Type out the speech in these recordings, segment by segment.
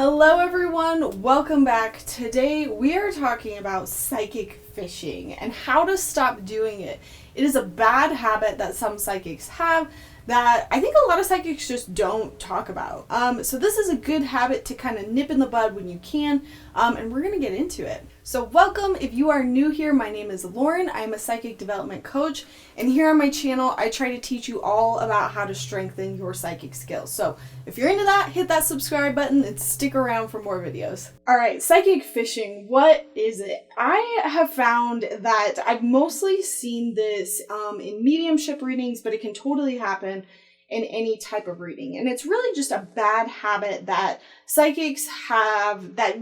Hello everyone, welcome back. Today we are talking about psychic fishing and how to stop doing it. It is a bad habit that some psychics have that I think a lot of psychics just don't talk about. So this is a good habit to kind of nip in the bud when you can, and we're going to get into it. So welcome. If you are new here, my name is Lauren. I am a psychic development coach, and here on my channel I try to teach you all about how to strengthen your psychic skills. So if you're into that, hit that subscribe button and stick around for more videos. Alright, psychic fishing, what is it? I have found that I've mostly seen this in mediumship readings, but it can totally happen in any type of reading. And it's really just a bad habit that psychics have that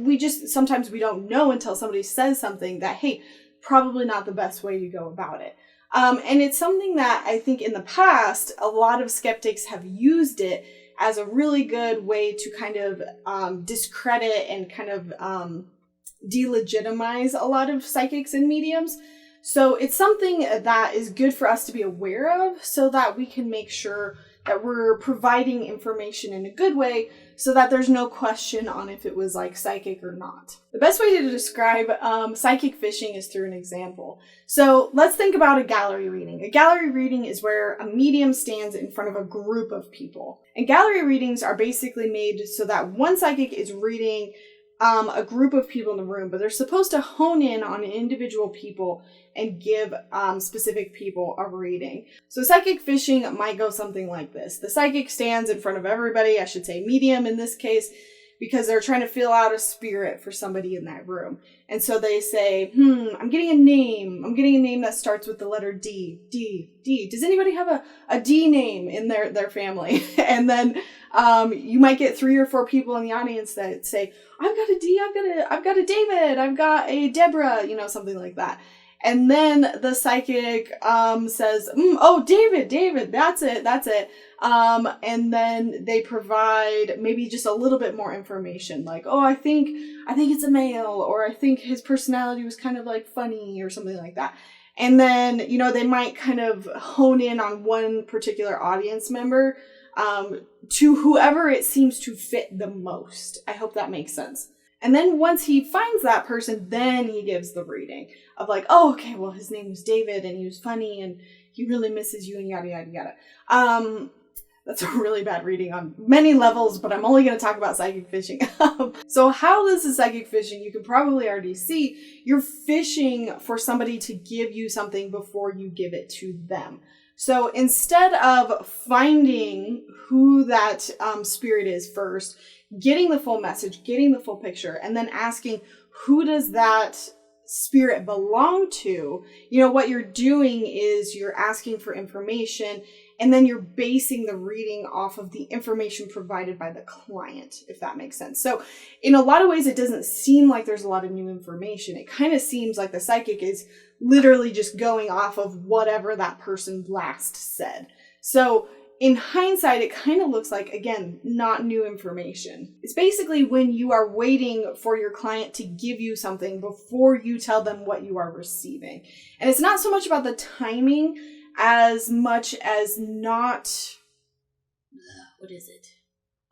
sometimes we don't know until somebody says something that, hey, probably not the best way to go about it. And it's something that I think in the past, a lot of skeptics have used it as a really good way to kind of discredit and kind of delegitimize a lot of psychics and mediums. So it's something that is good for us to be aware of so that we can make sure that we're providing information in a good way so that there's no question on if it was like psychic or not. The best way to describe psychic fishing is through an example. So let's think about a gallery reading. A gallery reading is where a medium stands in front of a group of people. And gallery readings are basically made so that one psychic is reading a group of people in the room, but they're supposed to hone in on individual people and give specific people a reading. So psychic fishing might go something like this. The psychic stands in front of everybody, I should say medium in this case, because they're trying to feel out a spirit for somebody in that room. And so they say, I'm getting a name. I'm getting a name that starts with the letter D. D. Does anybody have a D name in their family? And then you might get 3 or 4 people in the audience that say, I've got a D, I've got a David, I've got a Deborah, something like that. And then the psychic says, oh, David, that's it. And then they provide maybe just a little bit more information, like, oh, I think it's a male, or I think his personality was kind of like funny or something like that. And then, they might kind of hone in on one particular audience member to whoever it seems to fit the most. I hope that makes sense. And then once he finds that person, then he gives the reading of like, oh, okay, well, his name was David and he was funny and he really misses you and yada, yada, yada. That's a really bad reading on many levels, but I'm only going to talk about psychic fishing. So how this is psychic fishing, you can probably already see you're fishing for somebody to give you something before you give it to them. So instead of finding who that spirit is first, getting the full message, getting the full picture, and then asking who does that spirit belong to, what you're doing is you're asking for information, and then you're basing the reading off of the information provided by the client, if that makes sense. So in a lot of ways, it doesn't seem like there's a lot of new information. It kind of seems like the psychic is literally just going off of whatever that person last said. So in hindsight, it kind of looks like, again, not new information. It's basically when you are waiting for your client to give you something before you tell them what you are receiving. And it's not so much about the timing as much as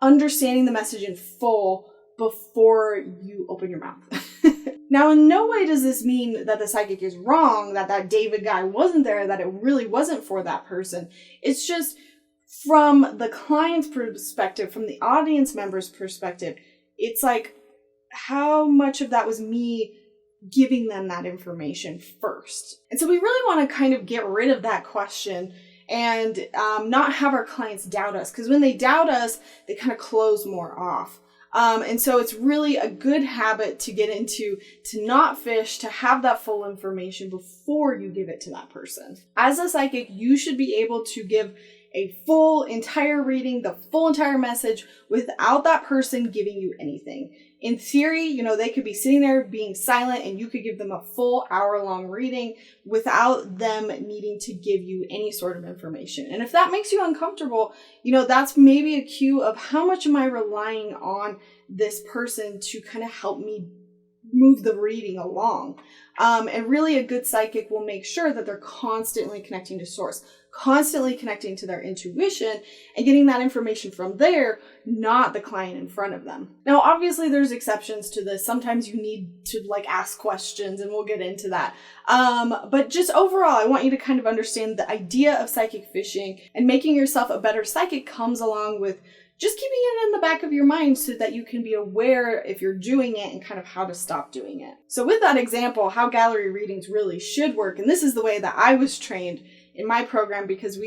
understanding the message in full before you open your mouth. Now, in no way does this mean that the psychic is wrong, that David guy wasn't there, that it really wasn't for that person. It's just from the client's perspective, from the audience member's perspective, it's like, how much of that was me giving them that information first? And so we really want to kind of get rid of that question and not have our clients doubt us, because when they doubt us, they kind of close more off. And so it's really a good habit to get into, to not fish, to have that full information before you give it to that person. As a psychic, you should be able to give a full entire reading, the full entire message, without that person giving you anything. In theory, they could be sitting there being silent and you could give them a full hour-long reading without them needing to give you any sort of information. And if that makes you uncomfortable, that's maybe a cue of how much am I relying on this person to kind of help me move the reading along. And really a good psychic will make sure that they're constantly connecting to source, constantly connecting to their intuition and getting that information from there, not the client in front of them. Now, obviously there's exceptions to this. Sometimes you need to ask questions, and we'll get into that. But just overall, I want you to kind of understand the idea of psychic fishing, and making yourself a better psychic comes along with just keeping it in the back of your mind so that you can be aware if you're doing it and kind of how to stop doing it. So with that example, how gallery readings really should work, and this is the way that I was trained in my program, because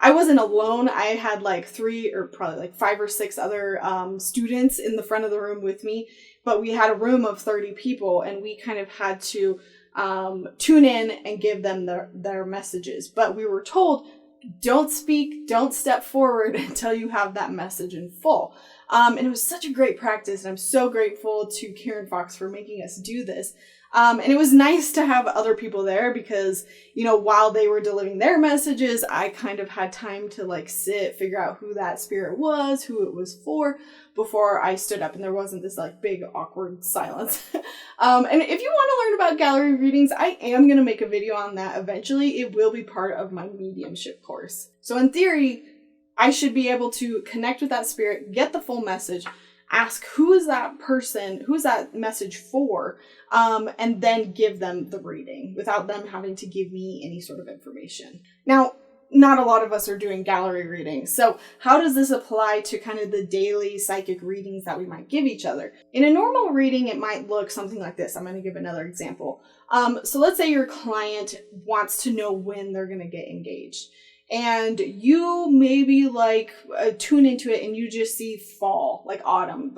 I wasn't alone. I had like 3 or probably like 5 or 6 other students in the front of the room with me, but we had a room of 30 people, and we kind of had to tune in and give them their messages. But we were told, don't speak, don't step forward until you have that message in full. And it was such a great practice, and I'm so grateful to Karen Fox for making us do this. And it was nice to have other people there because, while they were delivering their messages, I kind of had time to sit, figure out who that spirit was, who it was for, before I stood up, and there wasn't this big awkward silence. And if you want to learn about gallery readings, I am going to make a video on that eventually. It will be part of my mediumship course. So in theory, I should be able to connect with that spirit, get the full message, ask who is that person, who's that message for, and then give them the reading without them having to give me any sort of information. Now, not a lot of us are doing gallery readings. So how does this apply to kind of the daily psychic readings that we might give each other? In a normal reading, it might look something like this. I'm going to give another example. So let's say your client wants to know when they're going to get engaged. And you maybe tune into it and you just see fall, autumn,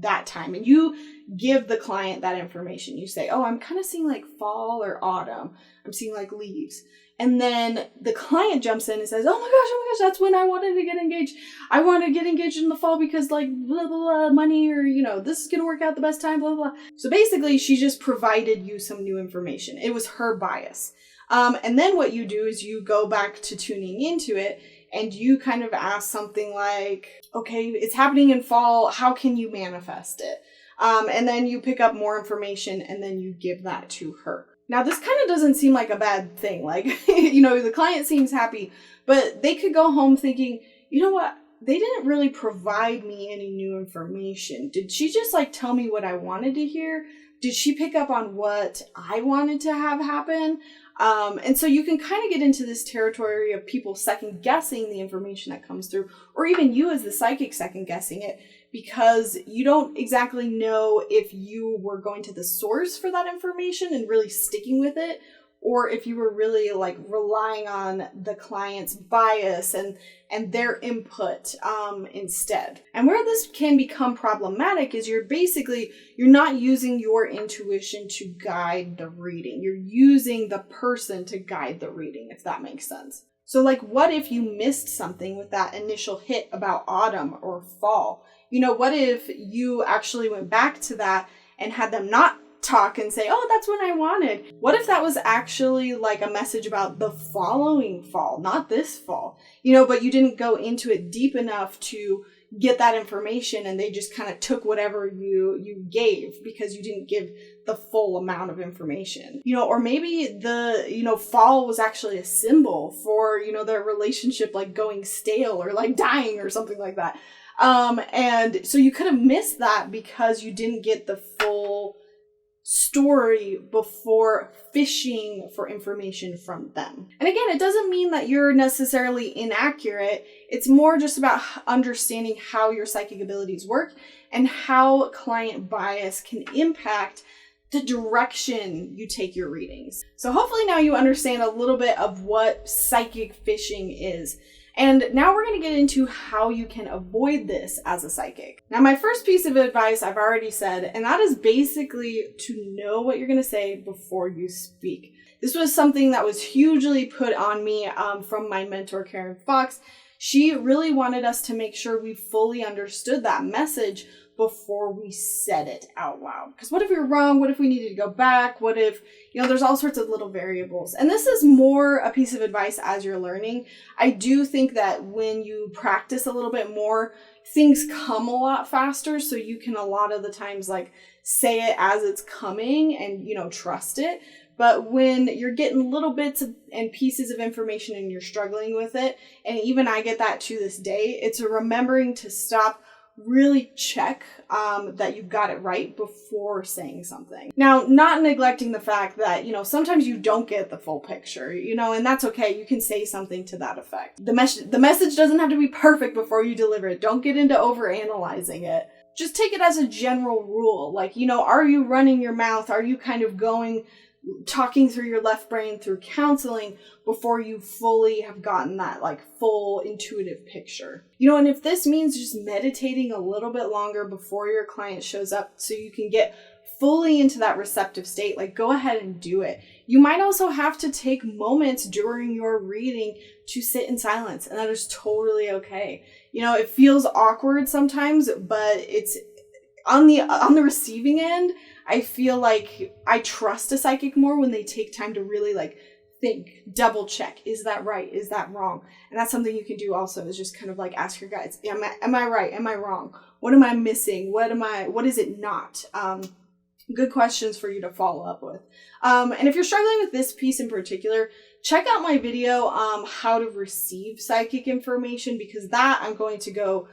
that time. And you give the client that information. You say, oh, I'm kind of seeing fall or autumn. I'm seeing leaves. And then the client jumps in and says, oh my gosh, that's when I wanted to get engaged. I want to get engaged in the fall because blah, blah, blah, money, or, this is going to work out the best time, blah, blah. So basically she just provided you some new information. It was her bias. And then what you do is you go back to tuning into it, and you kind of ask something like, okay, it's happening in fall. How can you manifest it? And then you pick up more information, and then you give that to her. Now, this kind of doesn't seem like a bad thing. The client seems happy, but they could go home thinking, you know what? They didn't really provide me any new information. Did she just tell me what I wanted to hear? Did she pick up on what I wanted to have happen? And so you can kind of get into this territory of people second guessing the information that comes through, or even you as the psychic second guessing it, because you don't exactly know if you were going to the source for that information and really sticking with it, or if you were really relying on the client's bias and their input instead. And where this can become problematic is you're not using your intuition to guide the reading. You're using the person to guide the reading, if that makes sense. So what if you missed something with that initial hit about autumn or fall? What if you actually went back to that and had them not talk and say, oh, that's what I wanted? What if that was actually a message about the following fall, not this fall, but you didn't go into it deep enough to get that information, and they just kind of took whatever you gave because you didn't give the full amount of information, or maybe the, fall was actually a symbol for, their relationship, going stale or dying or something like that. And so you could have missed that because you didn't get the full story before fishing for information from them. And again, it doesn't mean that you're necessarily inaccurate. It's more just about understanding how your psychic abilities work and how client bias can impact the direction you take your readings. So hopefully now you understand a little bit of what psychic fishing is. And now we're going to get into how you can avoid this as a psychic. Now, my first piece of advice I've already said, and that is basically to know what you're going to say before you speak. This was something that was hugely put on me from my mentor, Karen Fox. She really wanted us to make sure we fully understood that message before we said it out loud. Because what if we were wrong? What if we needed to go back? What if, there's all sorts of little variables. And this is more a piece of advice as you're learning. I do think that when you practice a little bit more, things come a lot faster. So you can a lot of the times like say it as it's coming and, trust it. But when you're getting little bits and pieces of information and you're struggling with it, and even I get that to this day, it's remembering to stop, really check that you've got it right before saying something. Now, not neglecting the fact that, sometimes you don't get the full picture, and that's okay. You can say something to that effect. The message doesn't have to be perfect before you deliver it. Don't get into overanalyzing it. Just take it as a general rule. Like, are you running your mouth? Are you kind of talking through your left brain through counseling before you fully have gotten that like full intuitive picture? And if this means just meditating a little bit longer before your client shows up so you can get fully into that receptive state, like go ahead and do it. You might also have to take moments during your reading to sit in silence, and that is totally okay. It feels awkward sometimes, but it's on the receiving end. I feel like I trust a psychic more when they take time to really like think, double check. Is that right? Is that wrong? And that's something you can do also, is just kind of like ask your guides, am I right? Am I wrong? What am I missing? What is it not? Good questions for you to follow up with. And if you're struggling with this piece in particular, check out my video, how to receive psychic information, because that I'm going to go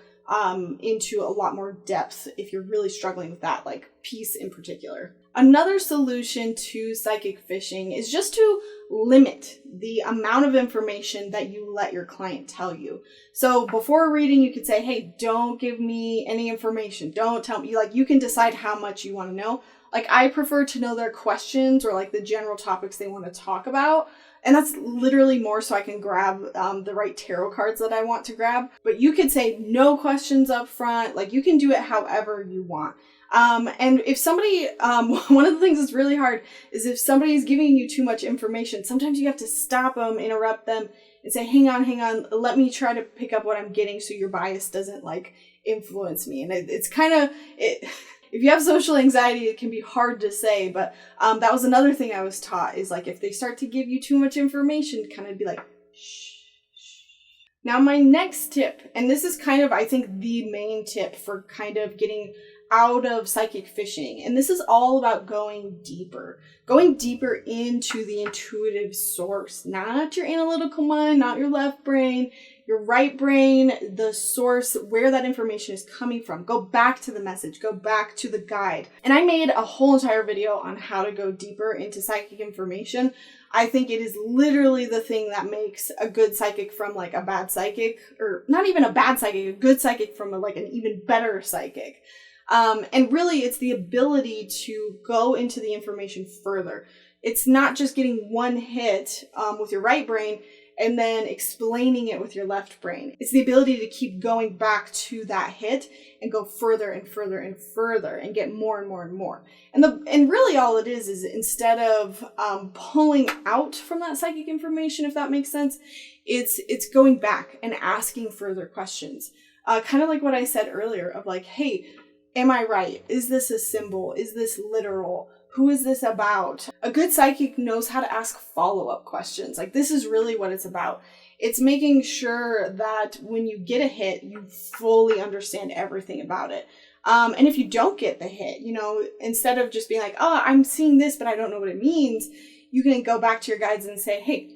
into a lot more depth if you're really struggling with that like piece in particular. Another solution to psychic phishing is just to limit the amount of information that you let your client tell you. So before reading, you could say, hey, don't give me any information. Don't tell me. Like, you can decide how much you want to know. Like, I prefer to know their questions or like the general topics they want to talk about. And that's literally more so I can grab the right tarot cards that I want to grab. But you could say no questions up front. Like, you can do it however you want. And if somebody, one of the things that's really hard is if somebody is giving you too much information, sometimes you have to stop them, interrupt them, and say, hang on, let me try to pick up what I'm getting so your bias doesn't like influence me. And it's kind of, if you have social anxiety, it can be hard to say, but that was another thing I was taught, is like if they start to give you too much information, kind of be like, shh. Now my next tip, and this is kind of, I think, the main tip for kind of getting out of psychic phishing, and this is all about going deeper into the intuitive source, not your analytical mind, not your left brain, your right brain, the source, where that information is coming from. Go back to the message, go back to the guide. And I made a whole entire video on how to go deeper into psychic information. I think it is literally the thing that makes a good psychic from like a bad psychic, or not even a bad psychic, a good psychic from like an even better psychic. And really it's the ability to go into the information further. It's not just getting one hit with your right brain and then explaining it with your left brain. It's the ability to keep going back to that hit and go further and further and further and get more and more and more. And really all it is instead of pulling out from that psychic information, if that makes sense, it's going back and asking further questions. Kind of like what I said earlier of like, hey, am I right? Is this a symbol? Is this literal? Who is this about? A good psychic knows how to ask follow-up questions. Like, this is really what it's about. It's making sure that when you get a hit, you fully understand everything about it. And if you don't get the hit, instead of just being like, oh, I'm seeing this, but I don't know what it means, you can go back to your guides and say, hey,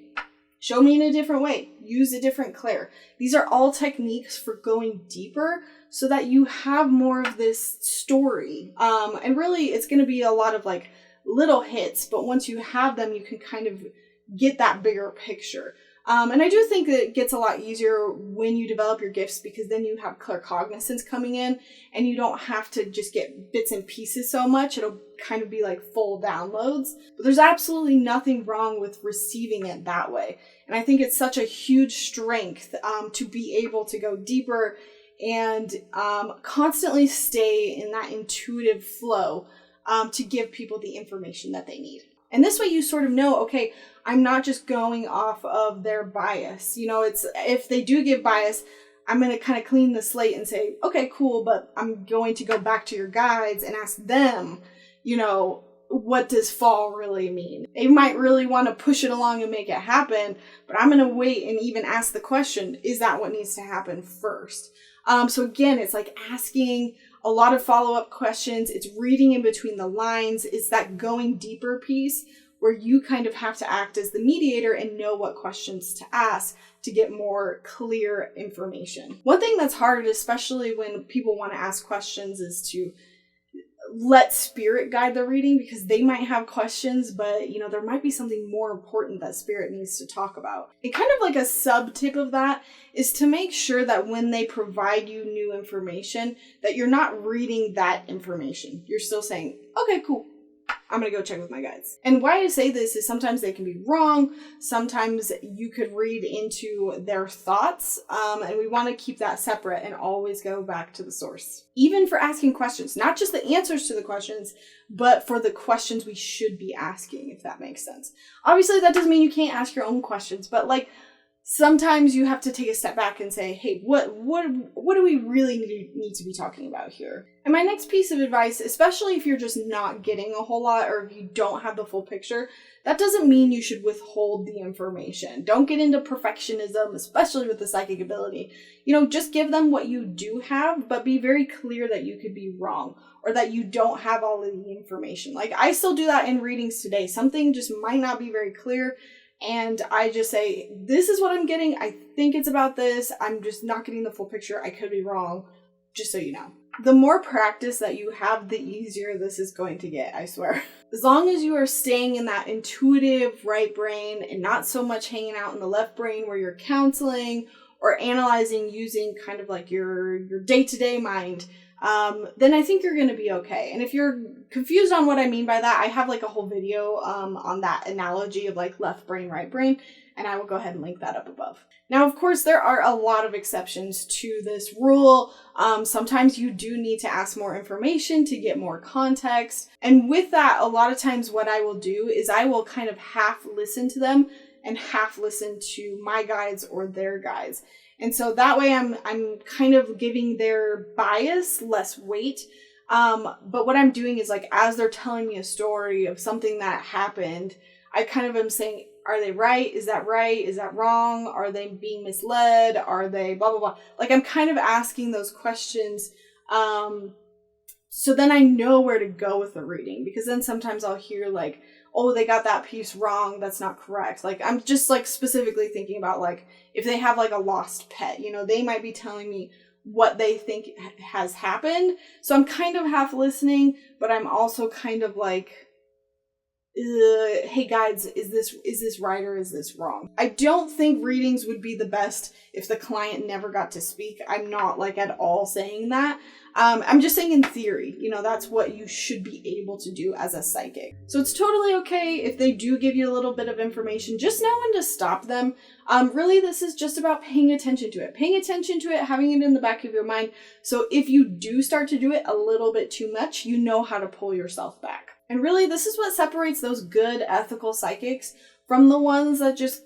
show me in a different way. Use a different clair. These are all techniques for going deeper so that you have more of this story. And really, it's going to be a lot of like little hits, but once you have them, you can kind of get that bigger picture. And I do think that it gets a lot easier when you develop your gifts, because then you have claircognizance coming in and you don't have to just get bits and pieces so much. It'll kind of be like full downloads. But there's absolutely nothing wrong with receiving it that way. And I think it's such a huge strength to be able to go deeper and constantly stay in that intuitive flow to give people the information that they need. And this way you sort of know, okay, I'm not just going off of their bias. It's, if they do give bias, I'm going to kind of clean the slate and say, okay, cool, but I'm going to go back to your guides and ask them, what does fall really mean? They might really want to push it along and make it happen, but I'm going to wait and even ask the question, is that what needs to happen first? So again, it's like asking a lot of follow-up questions. It's reading in between the lines. It's that going deeper piece where you kind of have to act as the mediator and know what questions to ask to get more clear information. One thing that's hard, especially when people want to ask questions, is to let spirit guide the reading, because they might have questions, but there might be something more important that spirit needs to talk about. And kind of like a sub tip of that is to make sure that when they provide you new information, that you're not reading that information. You're still saying, okay, cool, I'm going to go check with my guides. And why I say this is sometimes they can be wrong. Sometimes you could read into their thoughts. And we want to keep that separate and always go back to the source. Even for asking questions, not just the answers to the questions, but for the questions we should be asking, if that makes sense. Obviously, that doesn't mean you can't ask your own questions, but sometimes you have to take a step back and say, hey, what do we really need to be talking about here? And my next piece of advice, especially if you're just not getting a whole lot or if you don't have the full picture, that doesn't mean you should withhold the information. Don't get into perfectionism, especially with the psychic ability. Just give them what you do have, but be very clear that you could be wrong or that you don't have all of the information. I still do that in readings today. Something just might not be very clear. And I just say, this is what I'm getting. I think it's about this. I'm just not getting the full picture. I could be wrong, just so you know. The more practice that you have, the easier this is going to get, I swear. As long as you are staying in that intuitive right brain and not so much hanging out in the left brain where you're counseling or analyzing using kind of like your day-to-day mind, then I think you're going to be okay. And if you're confused on what I mean by that, I have a whole video on that analogy of left brain, right brain, and I will go ahead and link that up above. Now, of course, there are a lot of exceptions to this rule. Sometimes you do need to ask more information to get more context. And with that, a lot of times what I will do is I will kind of half listen to them and half listen to my guides or their guides. And so that way I'm kind of giving their bias less weight. But what I'm doing is as they're telling me a story of something that happened, I kind of am saying, are they right? Is that right? Is that wrong? Are they being misled? Are they blah, blah, blah? I'm kind of asking those questions. So then I know where to go with the reading, because then sometimes I'll hear oh, they got that piece wrong. That's not correct. I'm just specifically thinking about if they have a lost pet, they might be telling me what they think has happened. So I'm kind of half listening, but I'm also kind of hey guides, is this right or is this wrong? I don't think readings would be the best if the client never got to speak. I'm not at all saying that. I'm just saying in theory, that's what you should be able to do as a psychic. So it's totally okay if they do give you a little bit of information. Just know when to stop them. Really, this is just about paying attention to it, having it in the back of your mind. So if you do start to do it a little bit too much, you know how to pull yourself back. And really, this is what separates those good ethical psychics from the ones that just,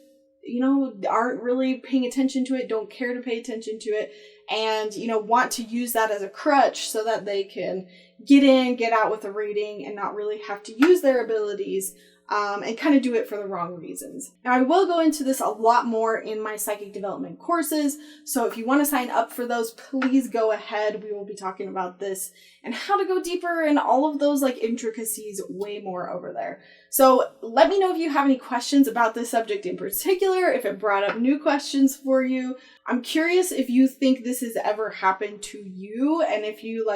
aren't really paying attention to it, don't care to pay attention to it, and, want to use that as a crutch so that they can get in, get out with a reading and not really have to use their abilities and kind of do it for the wrong reasons. Now, I will go into this a lot more in my psychic development courses, so if you want to sign up for those, please go ahead. We will be talking about this and how to go deeper and all of those intricacies way more over there. So let me know if you have any questions about this subject in particular, if it brought up new questions for you. I'm curious if you think this has ever happened to you and if you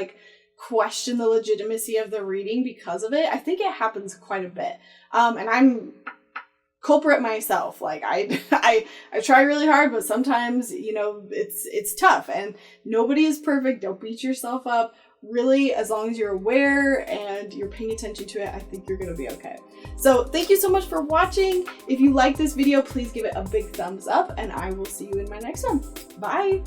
question the legitimacy of the reading because of it. I think it happens quite a bit. And I'm culprit myself. I try really hard, but sometimes, it's tough and nobody is perfect. Don't beat yourself up. Really, as long as you're aware and you're paying attention to it, I think you're going to be okay. So thank you so much for watching. If you like this video, please give it a big thumbs up and I will see you in my next one. Bye.